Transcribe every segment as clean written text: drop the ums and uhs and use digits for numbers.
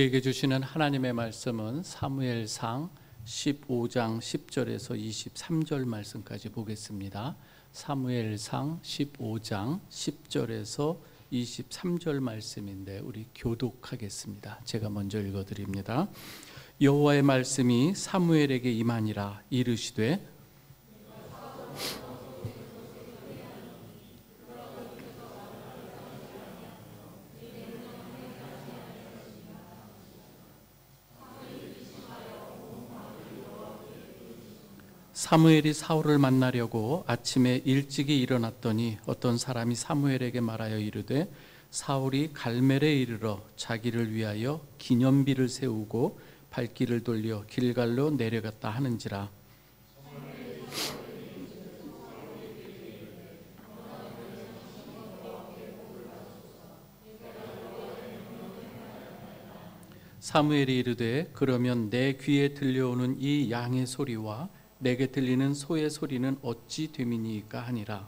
우리에게 주시는 하나님의 말씀은 사무엘상 15장 10절에서 23절 말씀까지 보겠습니다. 사무엘상 15장 10절에서 23절 말씀인데 우리 교독하겠습니다. 제가 먼저 읽어드립니다. 여호와의 말씀이 사무엘에게 임하니라. 이르시되 사무엘이 사울을 만나려고 아침에 일찍이 일어났더니 어떤 사람이 사무엘에게 말하여 이르되 사울이 갈멜에 이르러 자기를 위하여 기념비를 세우고 발길을 돌려 길갈로 내려갔다 하는지라. 사무엘이 이르되 그러면 내 귀에 들려오는 이 양의 소리와 내게 들리는 소의 소리는 어찌 됨이니까 하니라.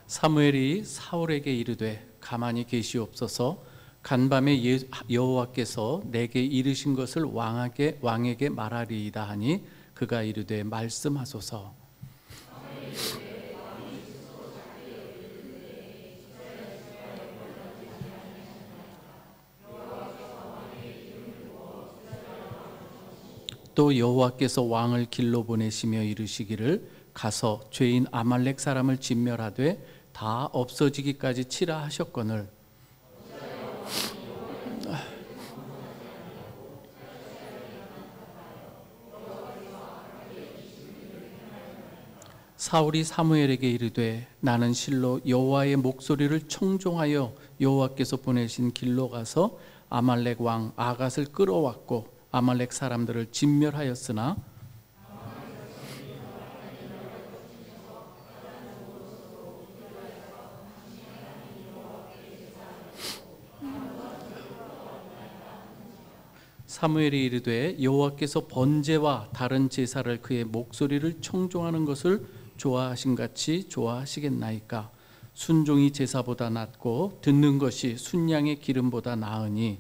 사무엘이 사울에게 이르되 가만히 계시옵소서. 간밤에 여호와께서 내게 이르신 것을 왕에게 말하리이다 하니 그가 이르되 말씀하소서. 또 여호와께서 왕을 길로 보내시며 이르시기를 가서 죄인 아말렉 사람을 진멸하되 다 없어지기까지 치라 하셨거늘 사울이 사무엘에게 이르되 나는 실로 여호와의 목소리를 청종하여 여호와께서 보내신 길로 가서 아말렉 왕 아갓을 끌어왔고 아말렉 사람들을 진멸하였으나 사무엘이 이르되 여호와께서 번제와 다른 제사를 그의 목소리를 청종하는 것을 좋아하신같이 좋아하시겠나이까. 순종이 제사보다 낫고 듣는 것이 순양의 기름보다 나으니.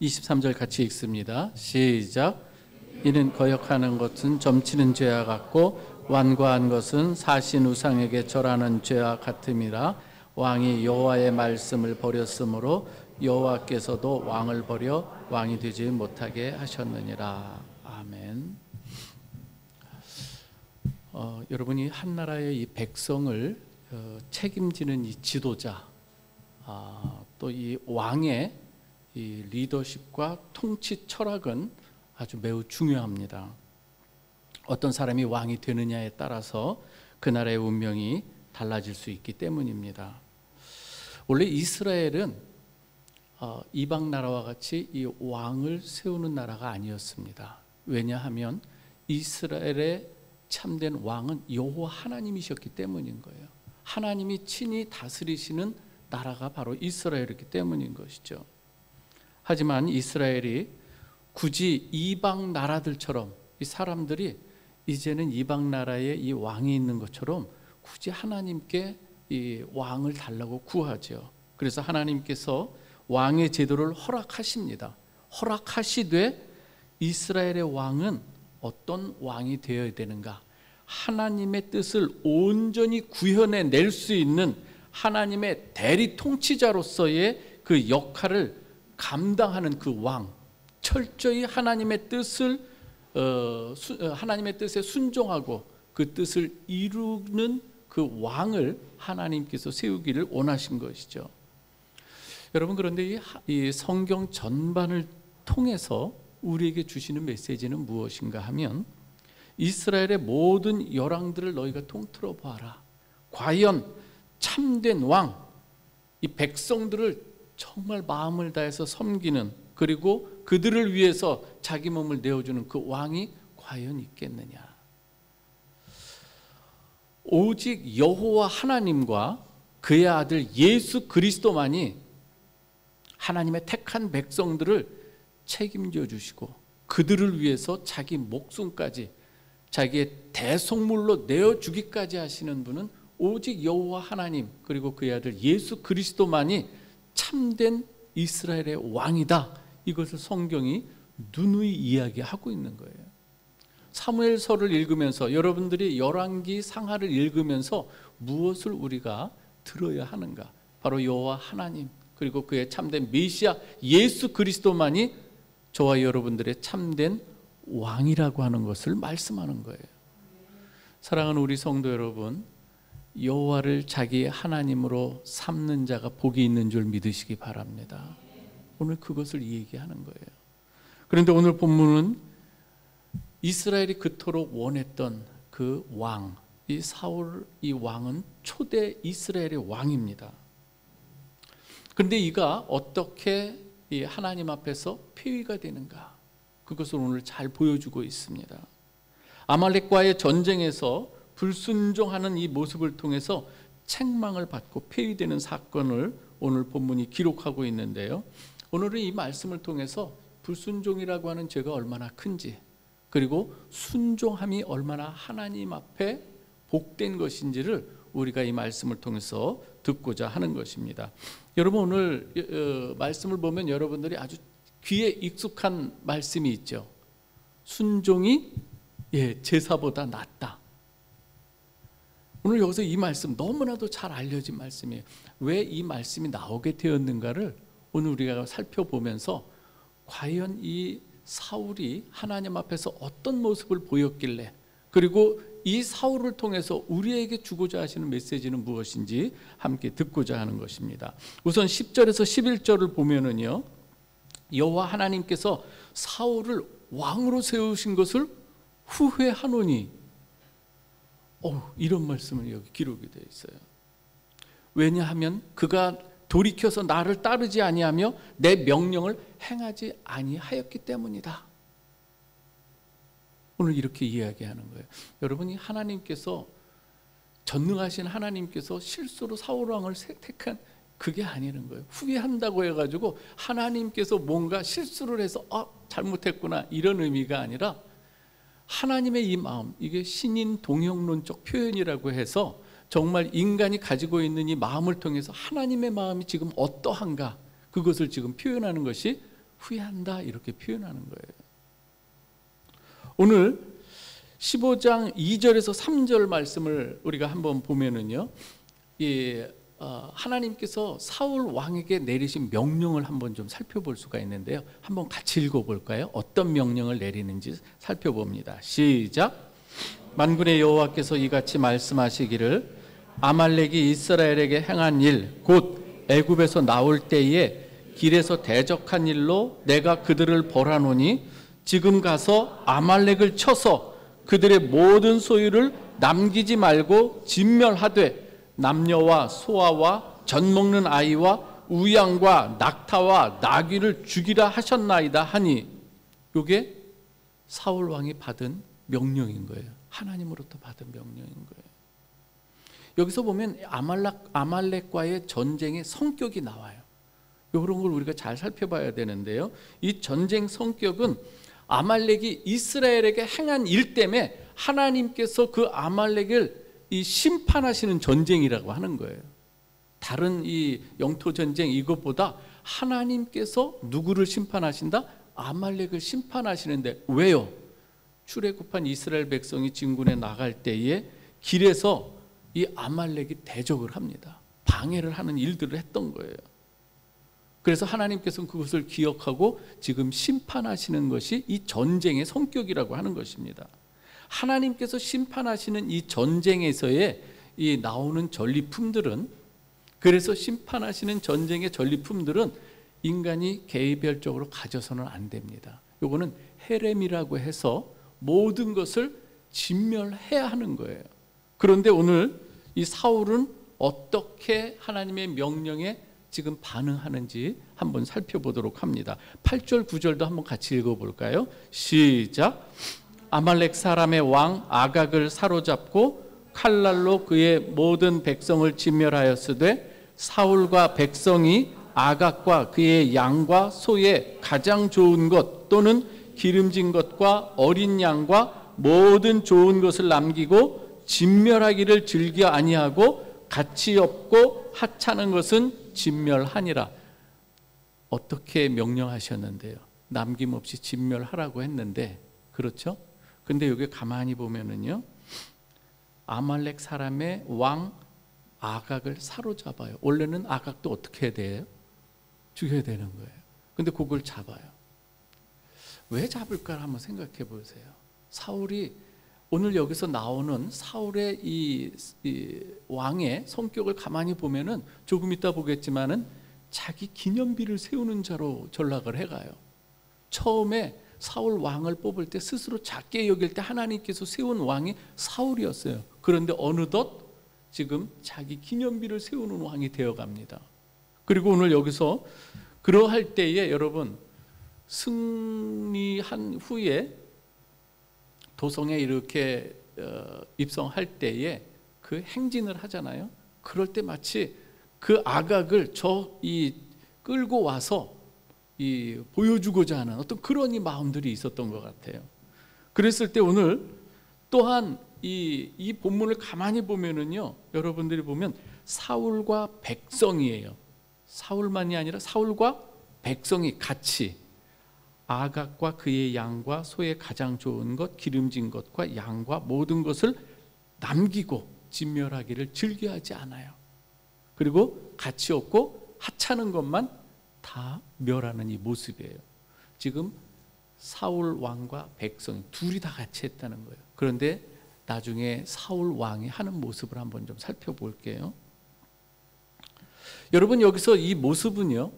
23절 같이 읽습니다. 시작. 이는 거역하는 것은 점치는 죄와 같고 완고한 것은 사신 우상에게 절하는 죄와 같음이라. 왕이 여호와의 말씀을 버렸으므로 여호와께서도 왕을 버려 왕이 되지 못하게 하셨느니라. 아멘. 여러분이 한 나라의 이 백성을 책임지는 이 지도자, 또 이 왕의 이 리더십과 통치 철학은 아주 매우 중요합니다. 어떤 사람이 왕이 되느냐에 따라서 그 나라의 운명이 달라질 수 있기 때문입니다. 원래 이스라엘은 이방 나라와 같이 이 왕을 세우는 나라가 아니었습니다. 왜냐하면 이스라엘의 참된 왕은 여호와 하나님이셨기 때문인 거예요. 하나님이 친히 다스리시는 나라가 바로 이스라엘이기 때문인 것이죠. 하지만 이스라엘이 굳이 이방 나라들처럼 이 사람들이 이제는 이방 나라에 이 왕이 있는 것처럼 굳이 하나님께 이 왕을 달라고 구하죠. 그래서 하나님께서 왕의 제도를 허락하십니다. 허락하시되 이스라엘의 왕은 어떤 왕이 되어야 되는가? 하나님의 뜻을 온전히 구현해 낼 수 있는 하나님의 대리 통치자로서의 그 역할을 감당하는 그 왕, 철저히 하나님의 뜻을 하나님의 뜻에 순종하고 그 뜻을 이루는 그 왕을 하나님께서 세우기를 원하신 것이죠. 여러분, 그런데 이 성경 전반을 통해서 우리에게 주시는 메시지는 무엇인가 하면 이스라엘의 모든 열왕들을 너희가 통틀어 보아라. 과연 참된 왕, 이 백성들을 정말 마음을 다해서 섬기는, 그리고 그들을 위해서 자기 몸을 내어주는 그 왕이 과연 있겠느냐? 오직 여호와 하나님과 그의 아들 예수 그리스도만이 하나님의 택한 백성들을 책임져 주시고 그들을 위해서 자기 목숨까지 자기의 대속물로 내어주기까지 하시는 분은 오직 여호와 하나님 그리고 그의 아들 예수 그리스도만이 참된 이스라엘의 왕이다. 이것을 성경이 누누이 이야기하고 있는 거예요. 사무엘서를 읽으면서 여러분들이 열왕기 상하를 읽으면서 무엇을 우리가 들어야 하는가? 바로 여호와 하나님 그리고 그의 참된 메시아 예수 그리스도만이 저와 여러분들의 참된 왕이라고 하는 것을 말씀하는 거예요. 사랑하는 우리 성도 여러분, 여호와를 자기의 하나님으로 삼는 자가 복이 있는 줄 믿으시기 바랍니다. 오늘 그것을 얘기하는 거예요. 그런데 오늘 본문은 이스라엘이 그토록 원했던 그 왕, 이 사울 이 왕은 초대 이스라엘의 왕입니다. 그런데 이가 어떻게 이 하나님 앞에서 폐위가 되는가? 그것을 오늘 잘 보여주고 있습니다. 아말렉과의 전쟁에서 불순종하는 이 모습을 통해서 책망을 받고 폐위되는 사건을 오늘 본문이 기록하고 있는데요. 오늘은 이 말씀을 통해서 불순종이라고 하는 죄가 얼마나 큰지 그리고 순종함이 얼마나 하나님 앞에 복된 것인지를 우리가 이 말씀을 통해서 듣고자 하는 것입니다. 여러분 오늘 말씀을 보면 여러분들이 아주 귀에 익숙한 말씀이 있죠. 순종이 제사보다 낫다. 오늘 여기서 이 말씀 너무나도 잘 알려진 말씀이에요. 왜 이 말씀이 나오게 되었는가를 오늘 우리가 살펴보면서 과연 이 사울이 하나님 앞에서 어떤 모습을 보였길래 그리고 이 사울을 통해서 우리에게 주고자 하시는 메시지는 무엇인지 함께 듣고자 하는 것입니다. 우선 10절에서 11절을 보면은요, 여호와 하나님께서 사울을 왕으로 세우신 것을 후회하노니 이런 말씀을 여기 기록이 되어 있어요. 왜냐하면 그가 돌이켜서 나를 따르지 아니하며 내 명령을 행하지 아니하였기 때문이다. 오늘 이렇게 이야기하는 거예요. 여러분이 하나님께서 전능하신 하나님께서 실수로 사울 왕을 택한 그게 아니는 거예요. 후회한다고 해가지고 하나님께서 뭔가 실수를 해서 잘못했구나 이런 의미가 아니라 하나님의 이 마음, 이게 신인 동형론적 표현이라고 해서 정말 인간이 가지고 있는 이 마음을 통해서 하나님의 마음이 지금 어떠한가 그것을 지금 표현하는 것이 후회한다 이렇게 표현하는 거예요. 오늘 15장 2절에서 3절 말씀을 우리가 한번 보면은요, 하나님께서 사울 왕에게 내리신 명령을 한번 좀 살펴볼 수가 있는데요. 한번 같이 읽어볼까요? 어떤 명령을 내리는지 살펴봅니다. 시작. 만군의 여호와께서 이같이 말씀하시기를 아말렉이 이스라엘에게 행한 일 곧 애굽에서 나올 때에 길에서 대적한 일로 내가 그들을 벌하노니 지금 가서 아말렉을 쳐서 그들의 모든 소유를 남기지 말고 진멸하되 남녀와 소아와 젖 먹는 아이와 우양과 낙타와 나귀를 죽이라 하셨나이다 하니 이게 사울 왕이 받은 명령인 거예요. 하나님으로부터 받은 명령인 거예요. 여기서 보면 아말렉과의 전쟁의 성격이 나와요. 이런 걸 우리가 잘 살펴봐야 되는데요. 이 전쟁 성격은 아말렉이 이스라엘에게 행한 일 때문에 하나님께서 그 아말렉을 심판하시는 전쟁이라고 하는 거예요. 다른 이 영토 전쟁 이것보다 하나님께서 누구를 심판하신다? 아말렉을 심판하시는데 왜요? 출애굽한 이스라엘 백성이 진군에 나갈 때에 길에서 이 아말렉이 대적을 합니다. 방해를 하는 일들을 했던 거예요. 그래서 하나님께서는 그것을 기억하고 지금 심판하시는 것이 이 전쟁의 성격이라고 하는 것입니다. 하나님께서 심판하시는 이 전쟁에서의 이 나오는 전리품들은, 그래서 심판하시는 전쟁의 전리품들은 인간이 개별적으로 가져서는 안 됩니다. 요거는 헤렘이라고 해서 모든 것을 진멸해야 하는 거예요. 그런데 오늘 이 사울은 어떻게 하나님의 명령에 지금 반응하는지 한번 살펴보도록 합니다. 8절 9절도 한번 같이 읽어볼까요? 시작. 아말렉 사람의 왕 아각을 사로잡고 칼날로 그의 모든 백성을 진멸하였으되 사울과 백성이 아각과 그의 양과 소의 가장 좋은 것 또는 기름진 것과 어린 양과 모든 좋은 것을 남기고 진멸하기를 즐겨 아니하고 가치 없고 하찮은 것은 진멸하니라. 어떻게 명령하셨는데요? 남김없이 진멸하라고 했는데, 그렇죠? 근데 여기 가만히 보면은요, 아말렉 사람의 왕 아각을 사로잡아요. 원래는 아각도 어떻게 해야 돼요? 죽여야 되는 거예요. 근데 그걸 잡아요. 왜 잡을까 한번 생각해 보세요. 사울이 오늘 여기서 나오는 사울의 이 왕의 성격을 가만히 보면은 조금 이따 보겠지만은 자기 기념비를 세우는 자로 전락을 해가요. 처음에 사울 왕을 뽑을 때 스스로 작게 여길 때 하나님께서 세운 왕이 사울이었어요. 그런데 어느덧 지금 자기 기념비를 세우는 왕이 되어갑니다. 그리고 오늘 여기서 그러할 때에 여러분 승리한 후에 도성에 이렇게 입성할 때에 그 행진을 하잖아요. 그럴 때 마치 그 아각을 끌고 와서 보여주고자 하는 어떤 그런 마음들이 있었던 것 같아요. 그랬을 때 오늘 또한 이 본문을 가만히 보면은요, 여러분들이 보면 사울과 백성이에요. 사울만이 아니라 사울과 백성이 같이 아각과 그의 양과 소의 가장 좋은 것, 기름진 것과 양과 모든 것을 남기고 진멸하기를 즐겨하지 않아요. 그리고 가치 없고 하찮은 것만 다 멸하는 이 모습이에요. 지금 사울 왕과 백성 둘이 다 같이 했다는 거예요. 그런데 나중에 사울 왕이 하는 모습을 한번 좀 살펴볼게요. 여러분 여기서 이 모습은요,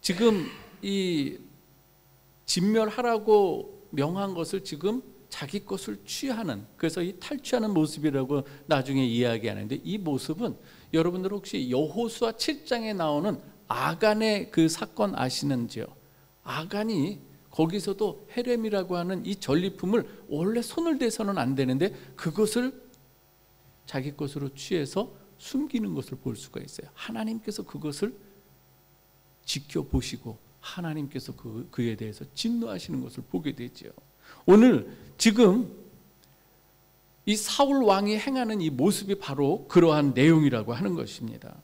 지금 이 진멸하라고 명한 것을 지금 자기 것을 취하는, 그래서 이 탈취하는 모습이라고 나중에 이야기하는데, 이 모습은 여러분들 혹시 여호수아 7장에 나오는 아간의 그 사건 아시는지요? 아간이 거기서도 헤렘이라고 하는 이 전리품을 원래 손을 대서는 안 되는데 그것을 자기 것으로 취해서 숨기는 것을 볼 수가 있어요. 하나님께서 그것을 지켜보시고 하나님께서 그에 대해서 진노하시는 것을 보게 되죠. 오늘 지금 이 사울 왕이 행하는 이 모습이 바로 그러한 내용이라고 하는 것입니다.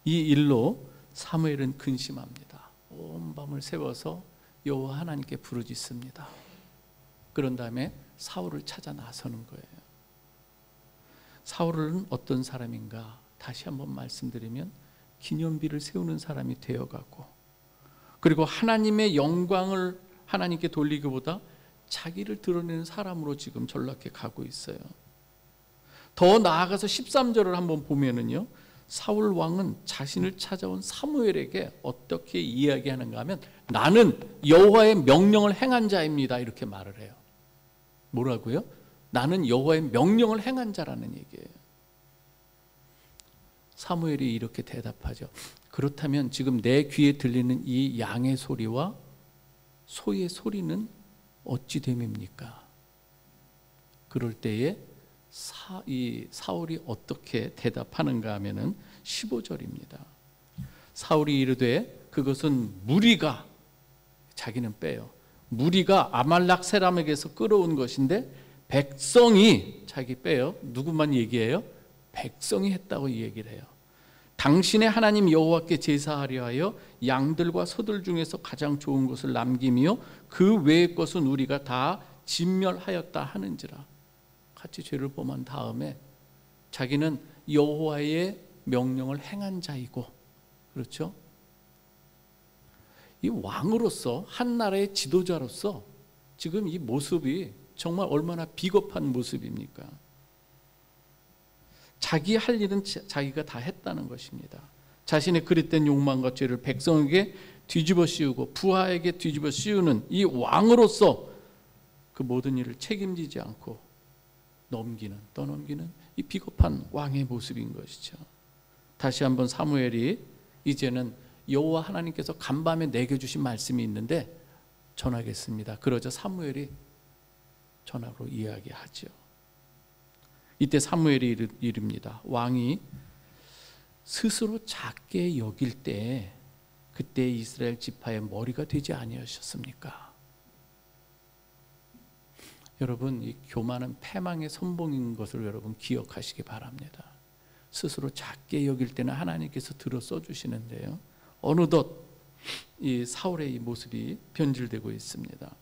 이 일로 사무엘은 근심합니다. 온 밤을 새워서 여호와 하나님께 부르짖습니다. 그런 다음에 사울을 찾아 나서는 거예요. 사울은 어떤 사람인가? 다시 한번 말씀드리면 기념비를 세우는 사람이 되어가고, 그리고 하나님의 영광을 하나님께 돌리기보다 자기를 드러내는 사람으로 지금 전락해 가고 있어요. 더 나아가서 13절을 한번 보면은요, 사울 왕은 자신을 찾아온 사무엘에게 어떻게 이야기하는가 하면 나는 여호와의 명령을 행한 자입니다 이렇게 말을 해요. 뭐라고요? 나는 여호와의 명령을 행한 자라는 얘기예요. 사무엘이 이렇게 대답하죠. 그렇다면 지금 내 귀에 들리는 이 양의 소리와 소의 소리는 어찌 됨입니까? 그럴 때에 사울이 어떻게 대답하는가 하면은 15절입니다. 사울이 이르되 그것은 무리가, 자기는 빼요. 무리가 아말렉 사람에게서 끌어온 것인데 백성이, 자기 빼요. 누구만 얘기해요? 백성이 했다고 얘기를 해요. 당신의 하나님 여호와께 제사하려 하여 양들과 소들 중에서 가장 좋은 것을 남기며 그 외의 것은 우리가 다 진멸하였다 하는지라. 같이 죄를 범한 다음에 자기는 여호와의 명령을 행한 자이고, 그렇죠? 이 왕으로서, 한 나라의 지도자로서 지금 이 모습이 정말 얼마나 비겁한 모습입니까? 자기 할 일은 자기가 다 했다는 것입니다. 자신의 그릇된 욕망과 죄를 백성에게 뒤집어 씌우고 부하에게 뒤집어 씌우는 이 왕으로서 그 모든 일을 책임지지 않고 떠넘기는 이 비겁한 왕의 모습인 것이죠. 다시 한번 사무엘이 이제는 여호와 하나님께서 간밤에 내게 주신 말씀이 있는데 전하겠습니다. 그러자 사무엘이 전하로 이야기하죠. 이때 사무엘이 이릅니다. 왕이 스스로 작게 여길 때 그때 이스라엘 지파의 머리가 되지 아니하셨습니까? 여러분, 이 교만은 패망의 선봉인 것을 여러분 기억하시기 바랍니다. 스스로 작게 여길 때는 하나님께서 들어 써주시는데요, 어느덧 이 사울의 이 모습이 변질되고 있습니다.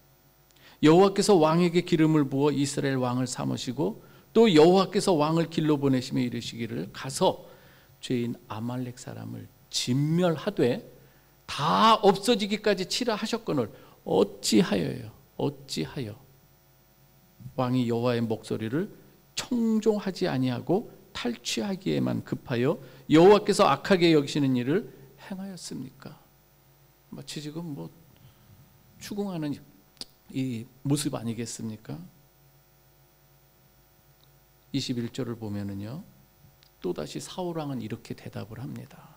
여호와께서 왕에게 기름을 부어 이스라엘 왕을 삼으시고 또 여호와께서 왕을 길로 보내시며 이르시기를 가서 죄인 아말렉 사람을 진멸하되 다 없어지기까지 치라 하셨거늘 어찌하여요? 어찌하여 왕이 여호와의 목소리를 청종하지 아니하고 탈취하기에만 급하여 여호와께서 악하게 여기시는 일을 행하였습니까? 마치 지금 추궁하는 이 모습 아니겠습니까? 21절을 보면은요, 또다시 사울 왕은 이렇게 대답을 합니다.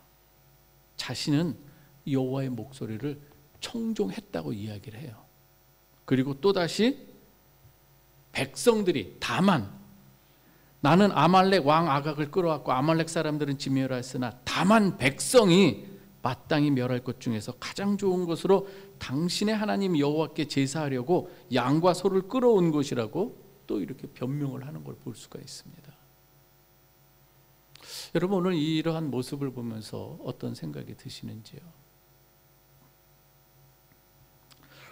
자신은 여호와의 목소리를 청종했다고 이야기를 해요. 그리고 또다시 백성들이, 다만 나는 아말렉 왕 아각을 끌어왔고 아말렉 사람들은 진멸하였으나 다만 백성이 마땅히 멸할 것 중에서 가장 좋은 것으로 당신의 하나님 여호와께 제사하려고 양과 소를 끌어온 것이라고 또 이렇게 변명을 하는 걸 볼 수가 있습니다. 여러분, 오늘 이러한 모습을 보면서 어떤 생각이 드시는지요?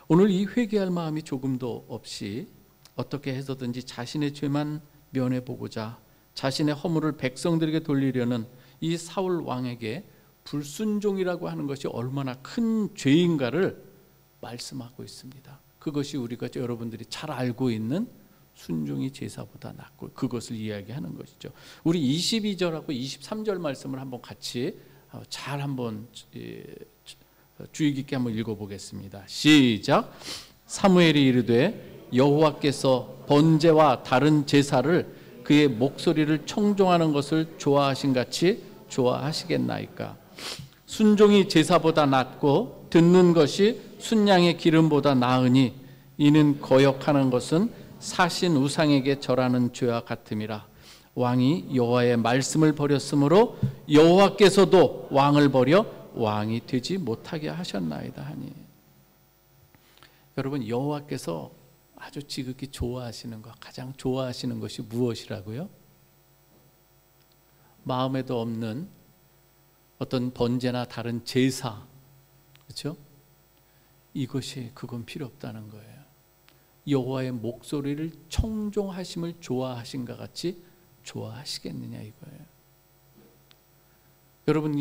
오늘 이 회개할 마음이 조금도 없이 어떻게 해서든지 자신의 죄만 면해보고자 자신의 허물을 백성들에게 돌리려는 이 사울 왕에게 불순종이라고 하는 것이 얼마나 큰 죄인가를 말씀하고 있습니다. 그것이 우리가 여러분들이 잘 알고 있는 순종이 제사보다 낫고 그것을 이야기하는 것이죠. 우리 22절하고 23절 말씀을 한번 같이 잘 한번 주의 깊게 한번 읽어보겠습니다. 시작. 사무엘이 이르되 여호와께서 번제와 다른 제사를 그의 목소리를 청종하는 것을 좋아하신 같이 좋아하시겠나이까? 순종이 제사보다 낫고 듣는 것이 순양의 기름보다 나으니 이는 거역하는 것은 사신 우상에게 절하는 죄와 같음이라. 왕이 여호와의 말씀을 버렸으므로 여호와께서도 왕을 버려 왕이 되지 못하게 하셨나이다 하니. 여러분, 여호와께서 아주 지극히 좋아하시는 것, 가장 좋아하시는 것이 무엇이라고요? 마음에도 없는 어떤 번제나 다른 제사, 그렇죠? 이것이 그건 필요 없다는 거예요. 여호와의 목소리를 청종하심을 좋아하신가 같이 좋아하시겠느냐 이거예요. 여러분,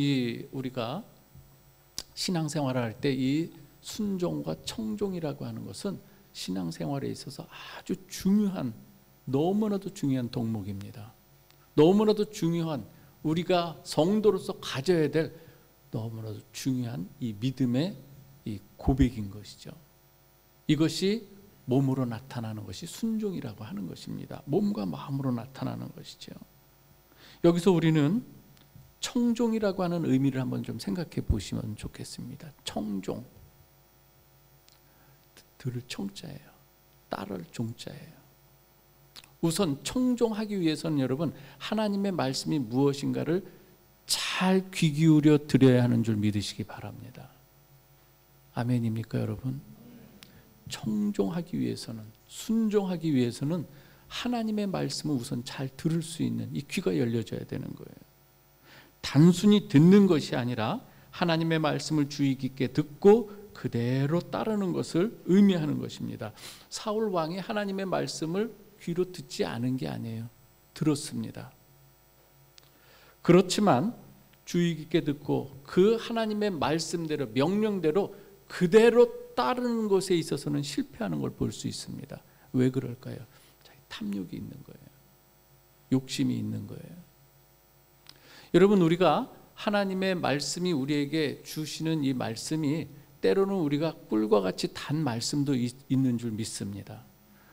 우리가 신앙생활을 할 때 이 순종과 청종이라고 하는 것은 신앙생활에 있어서 아주 중요한, 너무나도 중요한 덕목입니다. 너무나도 중요한, 우리가 성도로서 가져야 될 너무나도 중요한 이 믿음의 이 고백인 것이죠. 이것이 몸으로 나타나는 것이 순종이라고 하는 것입니다. 몸과 마음으로 나타나는 것이죠. 여기서 우리는 청종이라고 하는 의미를 한번 좀 생각해 보시면 좋겠습니다. 청종, 들을 청자예요. 따를 종자예요. 우선 청종하기 위해서는 여러분, 하나님의 말씀이 무엇인가를 잘 귀 기울여 들어야 하는 줄 믿으시기 바랍니다. 아멘입니까 여러분? 청종하기 위해서는, 순종하기 위해서는 하나님의 말씀을 우선 잘 들을 수 있는 이 귀가 열려져야 되는 거예요. 단순히 듣는 것이 아니라 하나님의 말씀을 주의 깊게 듣고 그대로 따르는 것을 의미하는 것입니다. 사울 왕이 하나님의 말씀을 귀로 듣지 않은 게 아니에요. 들었습니다. 그렇지만 주의 깊게 듣고 그 하나님의 말씀대로, 명령대로 그대로 따르는 것에 있어서는 실패하는 걸 볼 수 있습니다. 왜 그럴까요? 탐욕이 있는 거예요. 욕심이 있는 거예요. 여러분, 우리가 하나님의 말씀이 우리에게 주시는 이 말씀이 때로는 우리가 꿀과 같이 단 말씀도 있는 줄 믿습니다.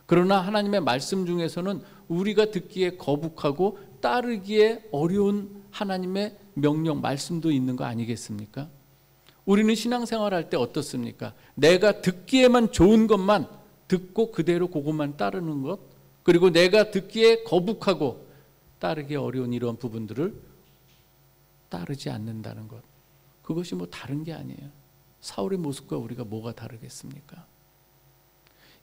그러나 하나님의 말씀 중에서는 우리가 듣기에 거북하고 따르기에 어려운 하나님의 명령, 말씀도 있는 거 아니겠습니까? 우리는 신앙생활 할 때 어떻습니까? 내가 듣기에만 좋은 것만 듣고 그대로 그것만 따르는 것, 그리고 내가 듣기에 거북하고 따르기 어려운 이런 부분들을 따르지 않는다는 것, 그것이 뭐 다른 게 아니에요. 사울의 모습과 우리가 뭐가 다르겠습니까?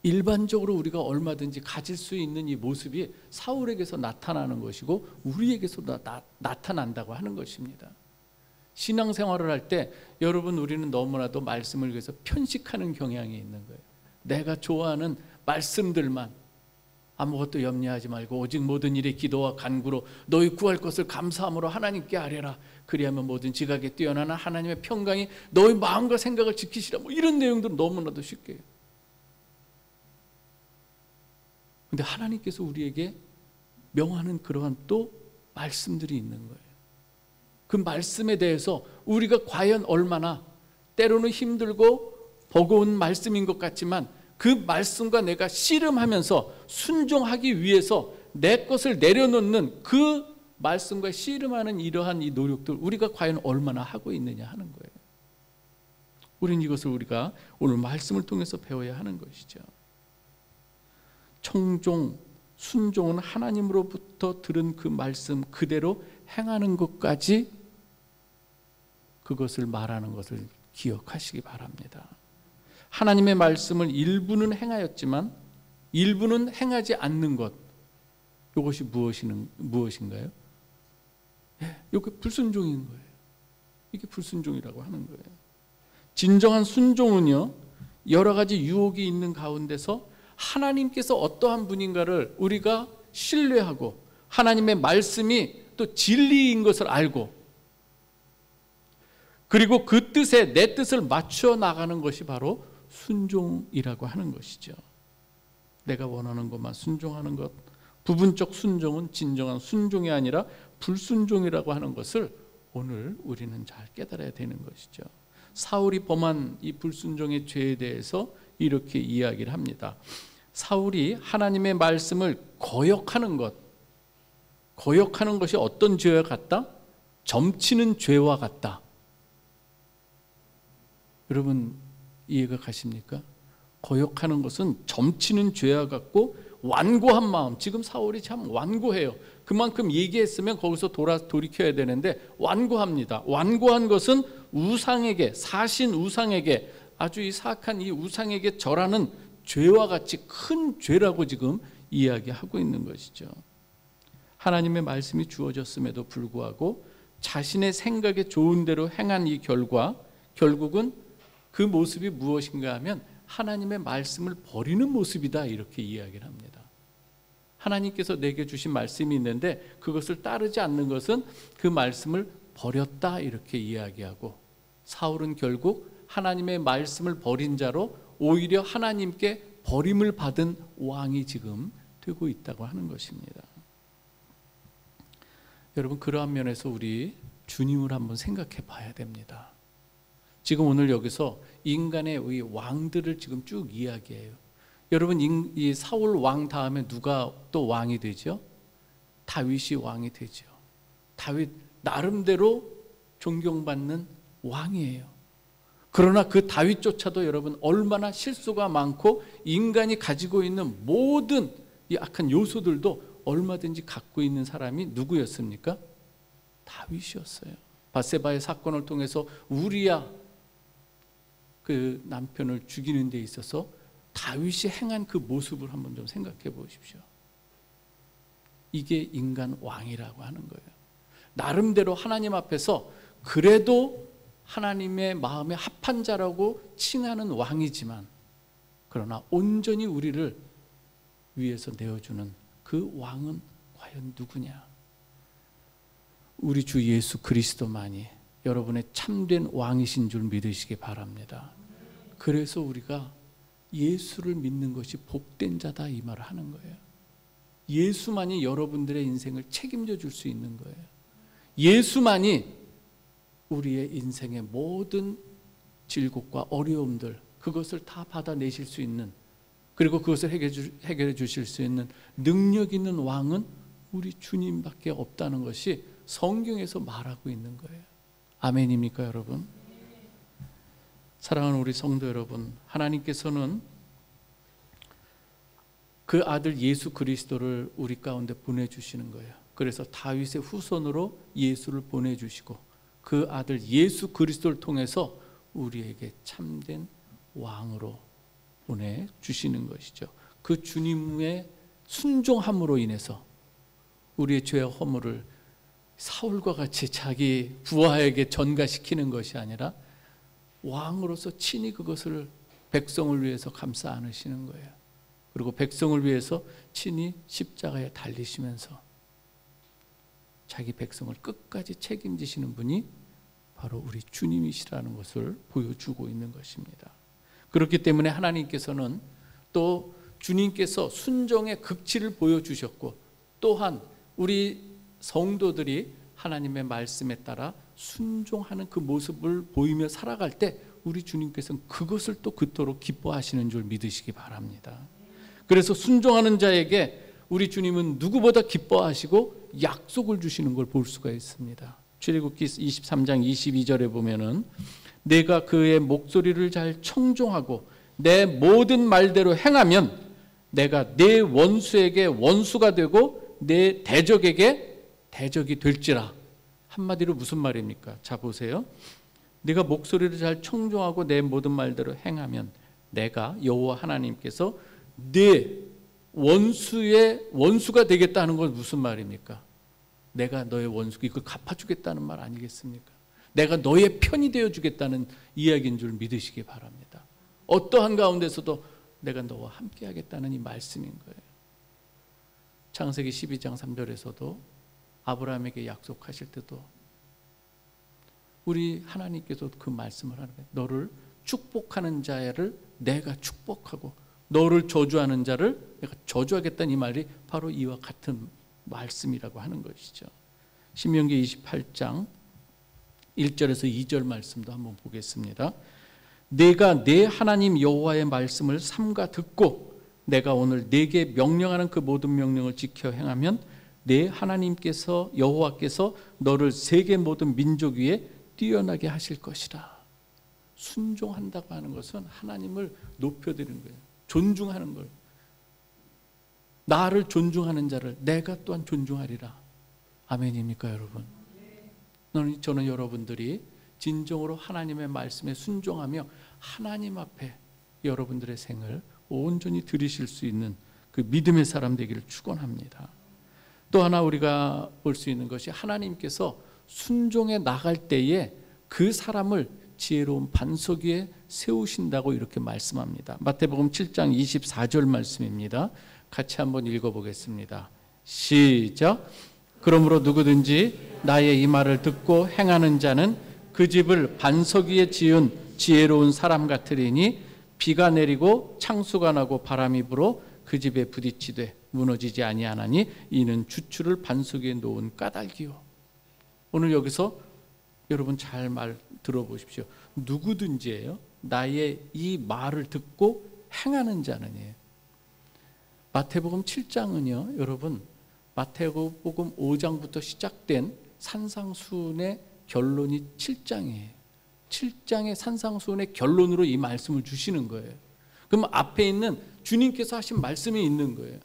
일반적으로 우리가 얼마든지 가질 수 있는 이 모습이 사울에게서 나타나는 것이고 우리에게서도 나타난다고 하는 것입니다. 신앙생활을 할 때 여러분, 우리는 너무나도 말씀을 위해서 편식하는 경향이 있는 거예요. 내가 좋아하는 말씀들만, 아무것도 염려하지 말고 오직 모든 일에 기도와 간구로 너희 구할 것을 감사함으로 하나님께 아뢰라. 그리하면 모든 지각에 뛰어나는 하나님의 평강이 너희 마음과 생각을 지키시라. 뭐 이런 내용들은 너무나도 쉽게 해요. 근데 하나님께서 우리에게 명하는 그러한 또 말씀들이 있는 거예요. 그 말씀에 대해서 우리가 과연 얼마나, 때로는 힘들고 버거운 말씀인 것 같지만 그 말씀과 내가 씨름하면서 순종하기 위해서 내 것을 내려놓는 그 말씀과 씨름하는 이러한 이 노력들, 우리가 과연 얼마나 하고 있느냐 하는 거예요. 우리는 이것을 우리가 오늘 말씀을 통해서 배워야 하는 것이죠. 청종, 순종은 하나님으로부터 들은 그 말씀 그대로 행하는 것까지, 그것을 말하는 것을 기억하시기 바랍니다. 하나님의 말씀을 일부는 행하였지만 일부는 행하지 않는 것, 이것이 무엇인가요? 이게 불순종인 거예요. 이게 불순종이라고 하는 거예요. 진정한 순종은요, 여러 가지 유혹이 있는 가운데서 하나님께서 어떠한 분인가를 우리가 신뢰하고 하나님의 말씀이 또 진리인 것을 알고, 그리고 그 뜻에 내 뜻을 맞춰 나가는 것이 바로 순종이라고 하는 것이죠. 내가 원하는 것만 순종하는 것, 부분적 순종은 진정한 순종이 아니라 불순종이라고 하는 것을 오늘 우리는 잘 깨달아야 되는 것이죠. 사울이 범한 이 불순종의 죄에 대해서 이렇게 이야기를 합니다. 사울이 하나님의 말씀을 거역하는 것, 거역하는 것이 어떤 죄와 같다? 점치는 죄와 같다. 여러분 이해가 가십니까? 거역하는 것은 점치는 죄와 같고 완고한 마음, 지금 사울이 참 완고해요. 그만큼 얘기했으면 거기서 돌이켜야 되는데 완고합니다. 완고한 것은 우상에게, 사신 우상에게, 아주 이 사악한 이 우상에게 절하는 죄와 같이 큰 죄라고 지금 이야기하고 있는 것이죠. 하나님의 말씀이 주어졌음에도 불구하고 자신의 생각에 좋은 대로 행한 이 결국은 그 모습이 무엇인가 하면 하나님의 말씀을 버리는 모습이다, 이렇게 이야기를 합니다. 하나님께서 내게 주신 말씀이 있는데 그것을 따르지 않는 것은 그 말씀을 버렸다, 이렇게 이야기하고, 사울은 결국 하나님의 말씀을 버린 자로 오히려 하나님께 버림을 받은 왕이 지금 되고 있다고 하는 것입니다. 여러분, 그러한 면에서 우리 주님을 한번 생각해 봐야 됩니다. 지금 오늘 여기서 인간의 이 왕들을 지금 쭉 이야기해요. 여러분, 이 사울 왕 다음에 누가 또 왕이 되죠? 다윗이 왕이 되죠. 다윗 나름대로 존경받는 왕이에요. 그러나 그 다윗조차도 여러분 얼마나 실수가 많고 인간이 가지고 있는 모든 이 악한 요소들도 얼마든지 갖고 있는 사람이 누구였습니까? 다윗이었어요. 밧세바의 사건을 통해서 우리야 그 남편을 죽이는 데 있어서 다윗이 행한 그 모습을 한번 좀 생각해 보십시오. 이게 인간 왕이라고 하는 거예요. 나름대로 하나님 앞에서 그래도 하나님의 마음에 합한 자라고 칭하는 왕이지만, 그러나 온전히 우리를 위해서 내어주는 그 왕은 과연 누구냐? 우리 주 예수 그리스도만이 여러분의 참된 왕이신 줄 믿으시기 바랍니다. 그래서 우리가 예수를 믿는 것이 복된 자다, 이 말을 하는 거예요. 예수만이 여러분들의 인생을 책임져 줄 수 있는 거예요. 예수만이 우리의 인생의 모든 질곡과 어려움들, 그것을 다 받아내실 수 있는, 그리고 그것을 해결해 주실 수 있는 능력 있는 왕은 우리 주님밖에 없다는 것이 성경에서 말하고 있는 거예요. 아멘입니까, 여러분? 사랑하는 우리 성도 여러분, 하나님께서는 그 아들 예수 그리스도를 우리 가운데 보내주시는 거예요. 그래서 다윗의 후손으로 예수를 보내주시고 그 아들 예수 그리스도를 통해서 우리에게 참된 왕으로 보내주시는 것이죠. 그 주님의 순종함으로 인해서 우리의 죄와 허물을 사울과 같이 자기 부하에게 전가시키는 것이 아니라 왕으로서 친히 그것을 백성을 위해서 감싸 안으시는 거예요. 그리고 백성을 위해서 친히 십자가에 달리시면서 자기 백성을 끝까지 책임지시는 분이 바로 우리 주님이시라는 것을 보여주고 있는 것입니다. 그렇기 때문에 하나님께서는 또 주님께서 순종의 극치를 보여주셨고 또한 우리 성도들이 하나님의 말씀에 따라 순종하는 그 모습을 보이며 살아갈 때 우리 주님께서는 그것을 또 그토록 기뻐하시는 줄 믿으시기 바랍니다. 그래서 순종하는 자에게 우리 주님은 누구보다 기뻐하시고 약속을 주시는 걸 볼 수가 있습니다. 출애굽기 23장 22절에 보면은 내가 그의 목소리를 잘 청종하고 내 모든 말대로 행하면 내가 내 원수에게 원수가 되고 내 대적에게 대적이 될지라. 한마디로 무슨 말입니까? 자 보세요. 네가 목소리를 잘 청종하고 내 모든 말대로 행하면 내가 여호와 하나님께서 네 원수의 원수가 되겠다는 건 무슨 말입니까? 내가 너의 원수, 이걸 갚아주겠다는 말 아니겠습니까? 내가 너의 편이 되어주겠다는 이야기인 줄 믿으시기 바랍니다. 어떠한 가운데서도 내가 너와 함께 하겠다는 이 말씀인 거예요. 창세기 12장 3절에서도 아브라함에게 약속하실 때도 우리 하나님께서 그 말씀을 하는 거예요. 너를 축복하는 자를 내가 축복하고 너를 저주하는 자를 내가 저주하겠다는 이 말이 바로 이와 같은 말씀이라고 하는 것이죠. 신명기 28장 1절에서 2절 말씀도 한번 보겠습니다. 내가 내 하나님 여호와의 말씀을 삼가 듣고 내가 오늘 네게 명령하는 그 모든 명령을 지켜 행하면 내 하나님께서 여호와께서 너를 세계 모든 민족 위에 뛰어나게 하실 것이라. 순종한다고 하는 것은 하나님을 높여드리는 거예요. 존중하는 걸. 나를 존중하는 자를 내가 또한 존중하리라. 아멘입니까 여러분? 저는 여러분들이 진정으로 하나님의 말씀에 순종하며 하나님 앞에 여러분들의 생을 온전히 드리실 수 있는 그 믿음의 사람 되기를 축원합니다. 또 하나 우리가 볼 수 있는 것이 하나님께서 순종해 나갈 때에 그 사람을 지혜로운 반석 위에 세우신다고 이렇게 말씀합니다. 마태복음 7장 24절 말씀입니다. 같이 한번 읽어보겠습니다. 시작. 그러므로 누구든지 나의 이 말을 듣고 행하는 자는 그 집을 반석 위에 지은 지혜로운 사람 같으리니 비가 내리고 창수가 나고 바람이 불어 그 집에 부딪히되 무너지지 아니하나니 이는 주추를 반석 위에 놓은 까닭이요. 오늘 여기서 여러분 잘 말 들어보십시오. 누구든지예요. 나의 이 말을 듣고 행하는 자는요. 마태복음 7장은요. 여러분 마태복음 5장부터 시작된 산상수훈의 결론이 7장이에요. 7장의 산상수훈의 결론으로 이 말씀을 주시는 거예요. 그럼 앞에 있는 주님께서 하신 말씀이 있는 거예요.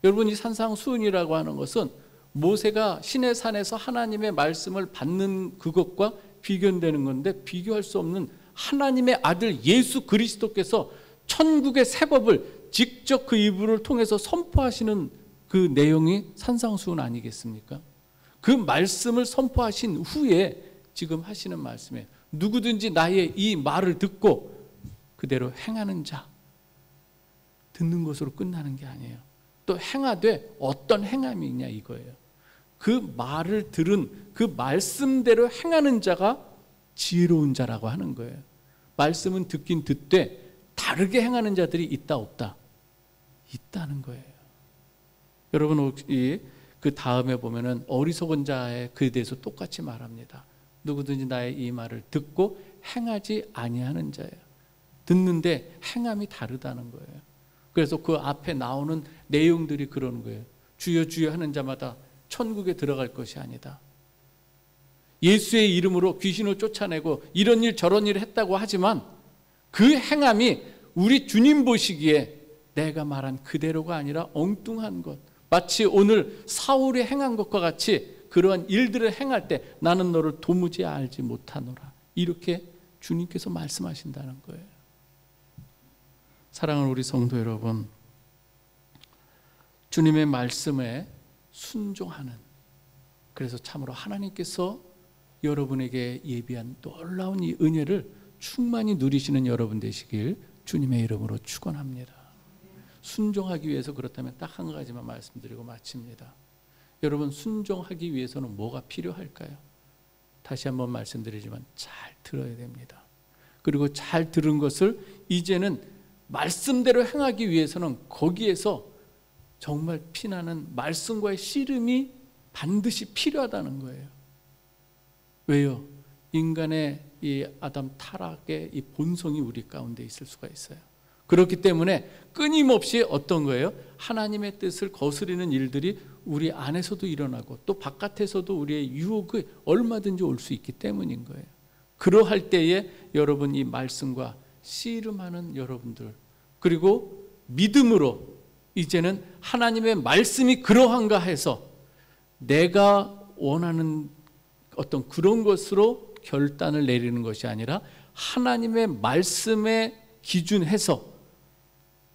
여러분 이 산상수훈이라고 하는 것은 모세가 시내산에서 하나님의 말씀을 받는 그것과 비교되는 건데 비교할 수 없는 하나님의 아들 예수 그리스도께서 천국의 새 법을 직접 그 이불을 통해서 선포하시는 그 내용이 산상수훈 아니겠습니까? 그 말씀을 선포하신 후에 지금 하시는 말씀이에요. 누구든지 나의 이 말을 듣고 그대로 행하는 자. 듣는 것으로 끝나는 게 아니에요. 또 행하되 어떤 행함이 있냐 이거예요. 그 말을 들은 그 말씀대로 행하는 자가 지혜로운 자라고 하는 거예요. 말씀은 듣긴 듣되 다르게 행하는 자들이 있다 없다? 있다는 거예요. 여러분 혹시 그 다음에 보면은 어리석은 자에 그에 대해서 똑같이 말합니다. 누구든지 나의 이 말을 듣고 행하지 아니하는 자예요. 듣는데 행함이 다르다는 거예요. 그래서 그 앞에 나오는 내용들이 그러는 거예요. 주여 주여 하는 자마다 천국에 들어갈 것이 아니다. 예수의 이름으로 귀신을 쫓아내고 이런 일 저런 일을 했다고 하지만 그 행함이 우리 주님 보시기에 내가 말한 그대로가 아니라 엉뚱한 것, 마치 오늘 사울이 행한 것과 같이 그러한 일들을 행할 때 나는 너를 도무지 알지 못하노라, 이렇게 주님께서 말씀하신다는 거예요. 사랑하는 우리 성도 여러분, 주님의 말씀에 순종하는, 그래서 참으로 하나님께서 여러분에게 예비한 놀라운 이 은혜를 충만히 누리시는 여러분 되시길 주님의 이름으로 축원합니다. 순종하기 위해서 그렇다면 딱 한 가지만 말씀드리고 마칩니다. 여러분, 순종하기 위해서는 뭐가 필요할까요? 다시 한번 말씀드리지만 잘 들어야 됩니다. 그리고 잘 들은 것을 이제는 말씀대로 행하기 위해서는 거기에서 정말 피나는 말씀과의 씨름이 반드시 필요하다는 거예요. 왜요? 인간의 이 아담 타락의 이 본성이 우리 가운데 있을 수가 있어요. 그렇기 때문에 끊임없이 어떤 거예요? 하나님의 뜻을 거스르는 일들이 우리 안에서도 일어나고 또 바깥에서도 우리의 유혹이 얼마든지 올 수 있기 때문인 거예요. 그러할 때에 여러분, 이 말씀과 씨름하는 여러분들, 그리고 믿음으로 이제는 하나님의 말씀이 그러한가 해서 내가 원하는 어떤 그런 것으로 결단을 내리는 것이 아니라 하나님의 말씀에 기준해서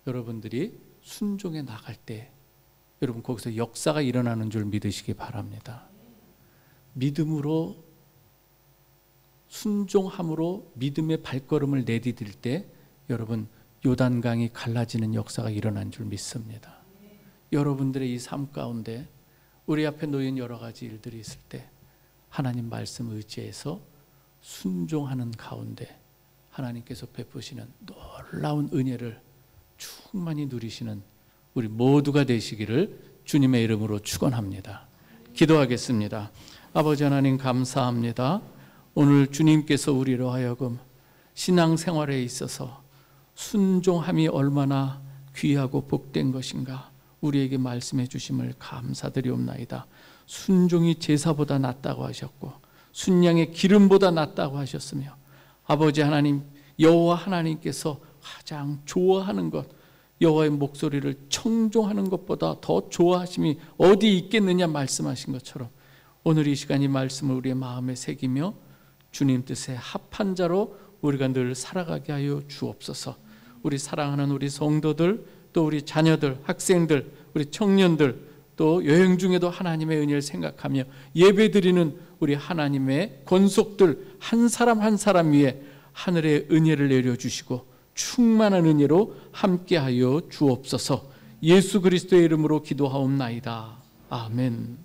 여러분들이 순종해 나갈 때 여러분, 거기서 역사가 일어나는 줄 믿으시기 바랍니다. 믿음으로, 순종함으로 믿음의 발걸음을 내디딜 때 여러분, 요단강이 갈라지는 역사가 일어난 줄 믿습니다. 여러분들의 이 삶 가운데 우리 앞에 놓인 여러 가지 일들이 있을 때 하나님 말씀 의지해서 순종하는 가운데 하나님께서 베푸시는 놀라운 은혜를 충만히 누리시는 우리 모두가 되시기를 주님의 이름으로 축원합니다. 기도하겠습니다. 아버지 하나님, 감사합니다. 오늘 주님께서 우리로 하여금 신앙생활에 있어서 순종함이 얼마나 귀하고 복된 것인가 우리에게 말씀해 주심을 감사드리옵나이다. 순종이 제사보다 낫다고 하셨고 순양의 기름보다 낫다고 하셨으며, 아버지 하나님, 여호와 하나님께서 가장 좋아하는 것, 여호와의 목소리를 청종하는 것보다 더 좋아하심이 어디 있겠느냐 말씀하신 것처럼 오늘 이 시간 이 말씀을 우리의 마음에 새기며 주님 뜻에 합한 자로 우리가 늘 살아가게 하여 주옵소서. 우리 사랑하는 우리 성도들, 또 우리 자녀들, 학생들, 우리 청년들, 또 여행 중에도 하나님의 은혜를 생각하며 예배드리는 우리 하나님의 권속들 한 사람 한 사람 위에 하늘의 은혜를 내려주시고 충만한 은혜로 함께하여 주옵소서. 예수 그리스도의 이름으로 기도하옵나이다. 아멘.